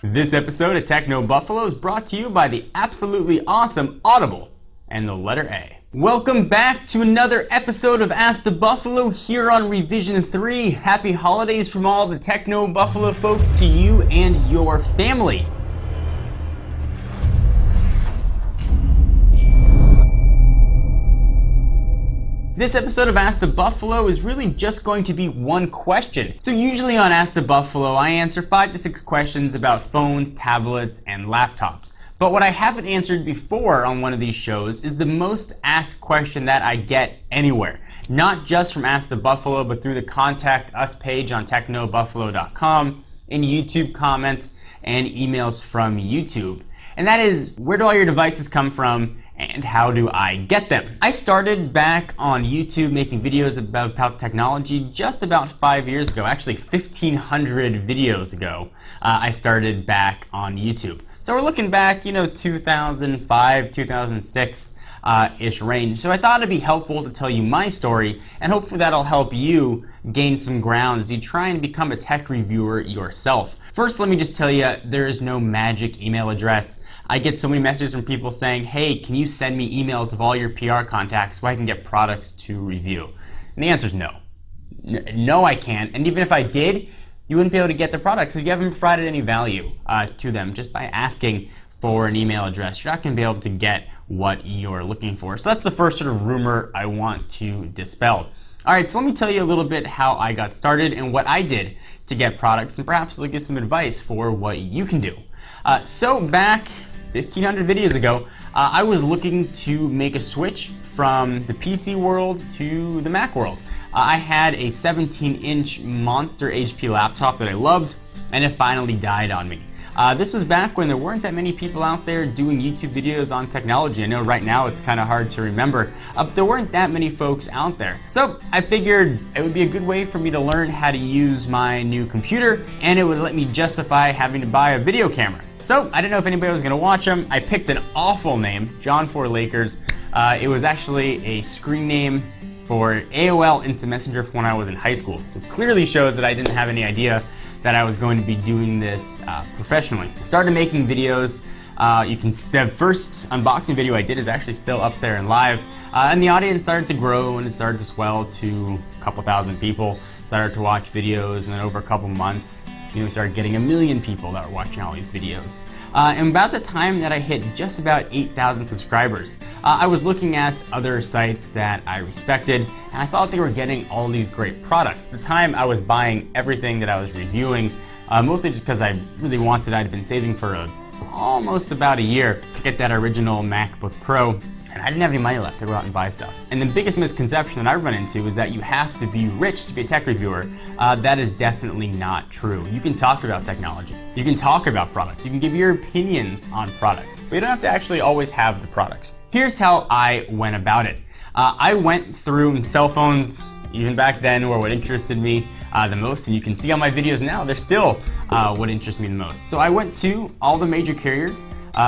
This episode of Techno Buffalo is brought to you by the absolutely awesome Audible and the letter A. Welcome back to another episode of Ask the Buffalo here on Revision 3. Happy holidays from all the Techno Buffalo folks to you and your family. This episode of Ask the Buffalo is really just going to be one question. So usually on Ask the Buffalo, I answer 5 to 6 questions about phones, tablets, and laptops. But what I haven't answered before on one of these shows is the most asked question that I get anywhere. Not just from Ask the Buffalo, but through the Contact Us page on technobuffalo.com, in YouTube comments, and emails from YouTube. And that is, where do all your devices come from? And how do I get them? I started back on YouTube making videos about technology just about 5 years ago, actually 1,500 videos ago. I started back on YouTube. So we're looking back, 2005, 2006-ish range. So I thought it'd be helpful to tell you my story, and hopefully that'll help you gain some ground as you try and become a tech reviewer yourself. First, let me just tell you, there is no magic email address. I get so many messages from people saying, hey, can you send me emails of all your PR contacts so I can get products to review? And the answer is no. No, I can't. And even if I did, you wouldn't be able to get the products because you haven't provided any value to them just by asking for an email address. You're not going to be able to get what you're looking for. So that's the first sort of rumor I want to dispel. All right, so let me tell you a little bit how I got started and what I did to get products, and perhaps I'll give some advice for what you can do. So back 1,500 videos ago, I was looking to make a switch from the PC world to the Mac world. I had a 17-inch monster HP laptop that I loved, and it finally died on me. This was back when there weren't that many people out there doing YouTube videos on technology. I know right now it's kind of hard to remember, but there weren't that many folks out there. So I figured it would be a good way for me to learn how to use my new computer, and it would let me justify having to buy a video camera. So I didn't know if anybody was gonna watch them. I picked an awful name, John4 Lakers. It was actually a screen name for AOL Instant Messenger from when I was in high school. So clearly shows that I didn't have any idea that I was going to be doing this professionally. I started making videos. The first unboxing video I did is actually still up there and live. And the audience started to grow and it started to swell to a couple thousand people. Started to watch videos, and then over a couple months, we started getting 1 million people that were watching all these videos. And about the time that I hit just about 8,000 subscribers, I was looking at other sites that I respected, and I saw that they were getting all these great products. At the time, I was buying everything that I was reviewing, mostly just because I really wanted. I'd been saving for almost about a year to get that original MacBook Pro. And I didn't have any money left to go out and buy stuff. And the biggest misconception that I've run into is that you have to be rich to be a tech reviewer. That is definitely not true. You can talk about technology. You can talk about products. You can give your opinions on products. But you don't have to actually always have the products. Here's how I went about it. I went through cell phones, even back then, were what interested me the most. And you can see on my videos now, they're still what interests me the most. So I went to all the major carriers.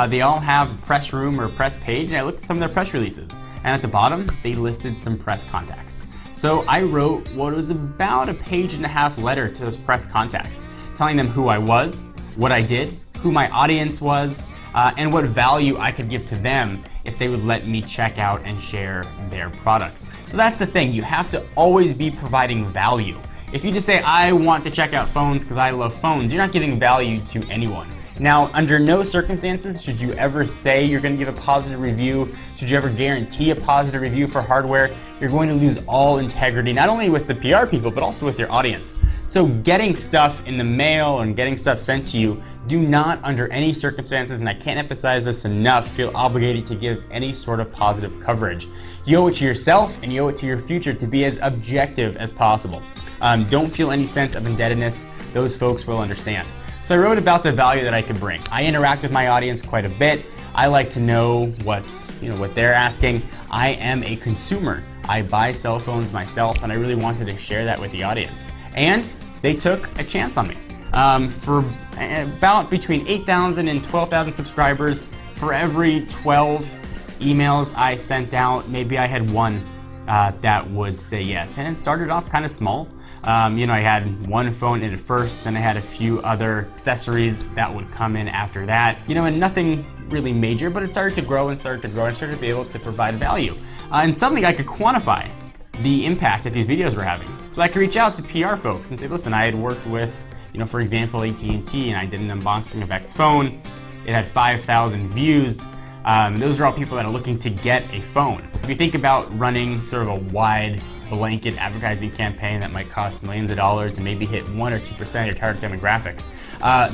They all have a press room or a press page, and I looked at some of their press releases. And at the bottom, they listed some press contacts. So I wrote what was about a 1.5-page letter to those press contacts, telling them who I was, what I did, who my audience was, and what value I could give to them if they would let me check out and share their products. So that's the thing, you have to always be providing value. If you just say, I want to check out phones because I love phones, you're not giving value to anyone. Now, under no circumstances should you ever say you're going to give a positive review, should you ever guarantee a positive review for hardware. You're going to lose all integrity, not only with the PR people, but also with your audience. So getting stuff in the mail and getting stuff sent to you, do not under any circumstances, and I can't emphasize this enough, feel obligated to give any sort of positive coverage. You owe it to yourself and you owe it to your future to be as objective as possible. Don't feel any sense of indebtedness. Those folks will understand. So I wrote about the value that I could bring. I interact with my audience quite a bit. I like to know what they're asking. I am a consumer. I buy cell phones myself, and I really wanted to share that with the audience. And they took a chance on me. For about between 8,000 and 12,000 subscribers, for every 12 emails I sent out, maybe I had one that would say yes. And it started off kind of small. You know, I had one phone in it first, then I had a few other accessories that would come in after that. You know, and nothing really major, but it started to grow and started to grow and started to be able to provide value. And something I could quantify the impact that these videos were having. So I could reach out to PR folks and say, listen, I had worked with, you know, for example, AT&T, and I did an unboxing of X phone. It had 5,000 views. Those are all people that are looking to get a phone. If you think about running sort of a wide blanket advertising campaign that might cost millions of dollars and maybe hit 1 or 2% of your target demographic,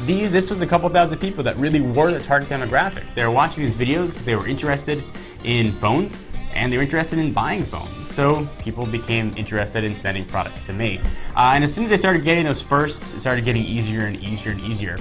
this was a couple thousand people that really were the target demographic. They were watching these videos because they were interested in phones and they were interested in buying phones. So people became interested in sending products to me. And as soon as I started getting those firsts, it started getting easier and easier and easier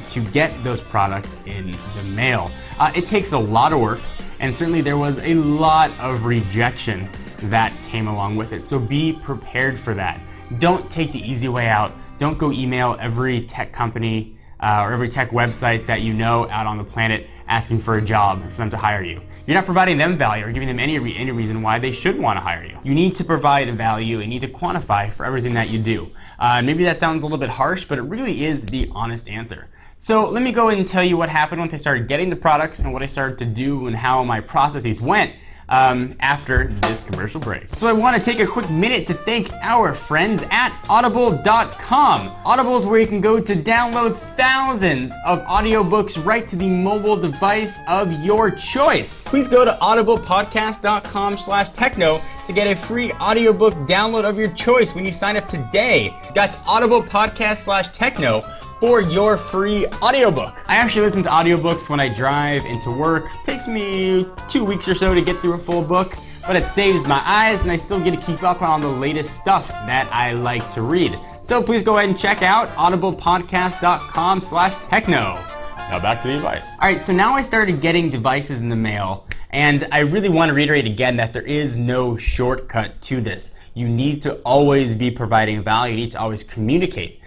to get those products in the mail. It takes a lot of work, and certainly there was a lot of rejection that came along with it. So be prepared for that. Don't take the easy way out. Don't go email every tech company or every tech website that you know out on the planet asking for a job for them to hire you. You're not providing them value or giving them any reason why they should want to hire you. You need to provide value and need to quantify for everything that you do. Maybe that sounds a little bit harsh, but it really is the honest answer. So let me go ahead and tell you what happened once I started getting the products and what I started to do and how my processes went after this commercial break. So I want to take a quick minute to thank our friends at Audible.com. Audible is where you can go to download thousands of audiobooks right to the mobile device of your choice. Please go to audiblepodcast.com/techno to get a free audiobook download of your choice when you sign up today. That's audiblepodcast/techno for your free audiobook. I actually listen to audiobooks when I drive into work. It takes me 2 weeks or so to get through a full book, but it saves my eyes and I still get to keep up on the latest stuff that I like to read. So please go ahead and check out audiblepodcast.com/techno. Now back to the advice. All right, so now I started getting devices in the mail, and I really want to reiterate again that there is no shortcut to this. You need to always be providing value. You need to always communicate.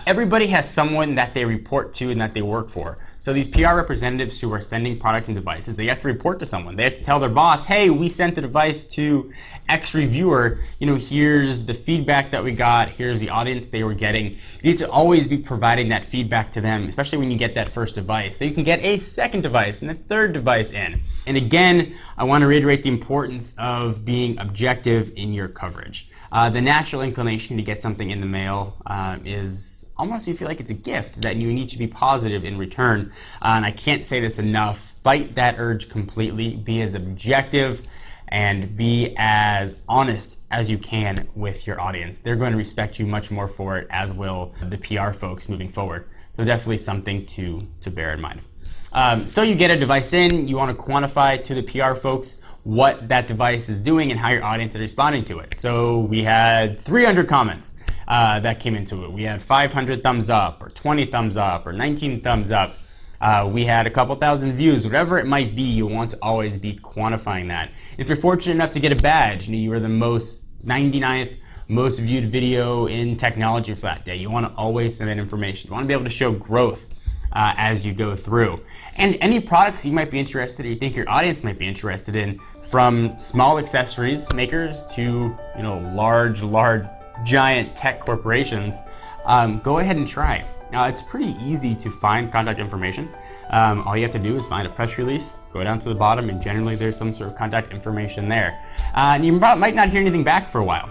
Everybody has someone that they report to and that they work for. So these PR representatives who are sending products and devices, they have to report to someone. They have to tell their boss, hey, we sent a device to X reviewer. You know, here's the feedback that we got. Here's the audience they were getting. You need to always be providing that feedback to them, especially when you get that first device. So you can get a second device and a third device in. And again, I want to reiterate the importance of being objective in your coverage. The natural inclination to get something in the mail is almost you feel like it's a gift that you need to be positive in return. And I can't say this enough. Fight that urge completely. Be as objective and be as honest as you can with your audience. They're going to respect you much more for it, as will the PR folks moving forward. So definitely something to bear in mind. So you get a device in, you want to quantify to the PR folks what that device is doing and how your audience is responding to it. So we had 300 comments that came into it. We had 500 thumbs up, or 20 thumbs up, or 19 thumbs up. We had a couple thousand views. Whatever it might be, you want to always be quantifying that. If you're fortunate enough to get a badge, you were the 99th most viewed video in technology for that day, you want to always send that information. You want to be able to show growth as you go through. And any products you might be interested in, you think your audience might be interested in, from small accessories makers to large, giant tech corporations, go ahead and try. Now, it's pretty easy to find contact information. All you have to do is find a press release, go down to the bottom, and generally there's some sort of contact information there. And you might not hear anything back for a while,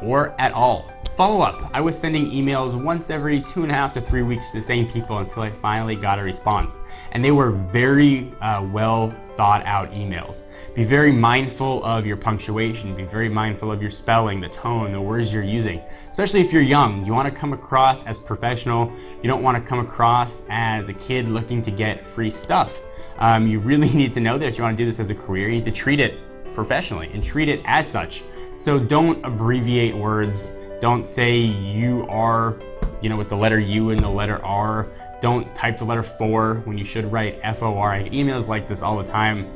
or at all. Follow up. I was sending emails once every 2.5 to 3 weeks to the same people until I finally got a response. And they were very well thought out emails. Be very mindful of your punctuation. Be very mindful of your spelling, the tone, the words you're using. Especially if you're young. You want to come across as professional. You don't want to come across as a kid looking to get free stuff. You really need to know that if you want to do this as a career, you need to treat it professionally and treat it as such. So don't abbreviate words. Don't say you are, with the letter U and the letter R. Don't type the letter 4 when you should write FOR. I get emails like this all the time.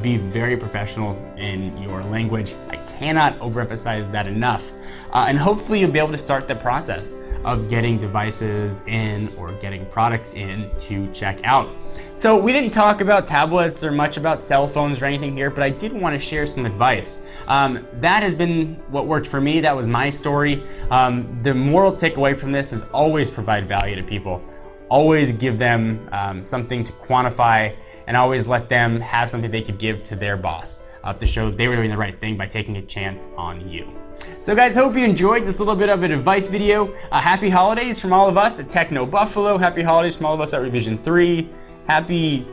Be very professional in your language. I cannot overemphasize that enough. And hopefully you'll be able to start the process of getting devices in or getting products in to check out. So we didn't talk about tablets or much about cell phones or anything here, but I did want to share some advice. That has been what worked for me. That was my story. The moral takeaway from this is always provide value to people. Always give them something to quantify, and always let them have something they could give to their boss to show they were doing the right thing by taking a chance on you. So guys, hope you enjoyed this little bit of an advice video. Happy holidays from all of us at Techno Buffalo. Happy holidays from all of us at Revision 3. Happy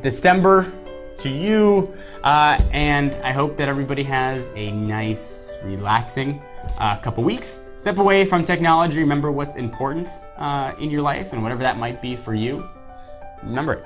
December to you. And I hope that everybody has a nice, relaxing couple weeks. Step away from technology. Remember what's important in your life, and whatever that might be for you, remember it.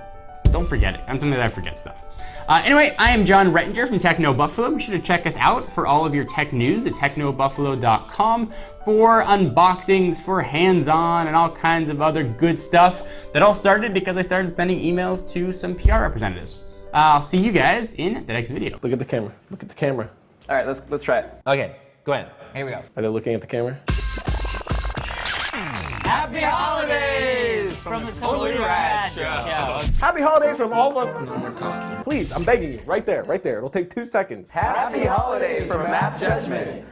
Don't forget it. I'm something that I forget stuff. Anyway, I am John Rettinger from Techno Buffalo. Be sure to check us out for all of your tech news at technobuffalo.com for unboxings, for hands-on, and all kinds of other good stuff. That all started because I started sending emails to some PR representatives. I'll see you guys in the next video. Look at the camera. Look at the camera. All right, let's try it. Okay, go ahead. Here we go. Are they looking at the camera? Happy holidays from the Totally Rad Show. Happy holidays from all of us. No more talking. Please, I'm begging you. Right there, right there. It'll take 2 seconds. Happy holidays from Map Judgment.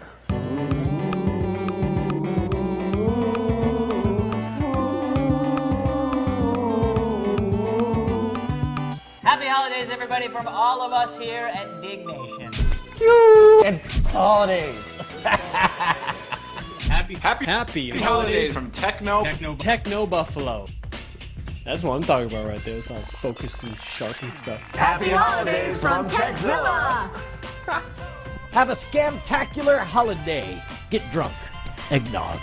Happy holidays, everybody, from all of us here at Dig Nation. And holidays. Happy holidays from Techno Buffalo. That's what I'm talking about right there. It's all focused and sharp and stuff. Happy holidays from Techzilla. Have a scamtacular holiday. Get drunk. Eggnog.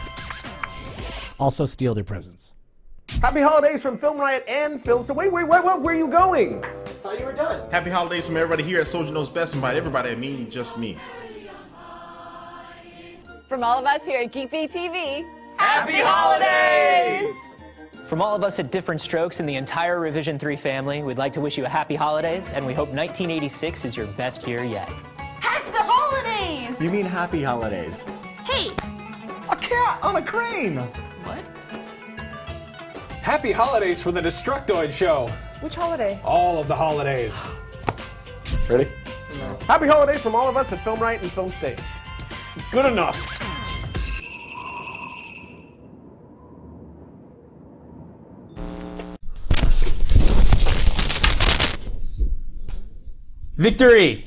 Also steal their presents. Happy holidays from Film Riot and Film. So wait, where are you going? Happy holidays from everybody here at Soldier Knows Best, and by everybody I mean just me. From all of us here at Geekbeat TV, Happy holidays! From all of us at Different Strokes and the entire Revision 3 family, we'd like to wish you a happy holidays, and we hope 1986 is your best year yet. happy holidays! You mean happy holidays? Hey, A cat on a crane! What? Happy holidays from the Destructoid Show. which holiday? All of the holidays. Ready? No. Happy holidays from all of us at Film Riot and Film State. Good enough. Victory!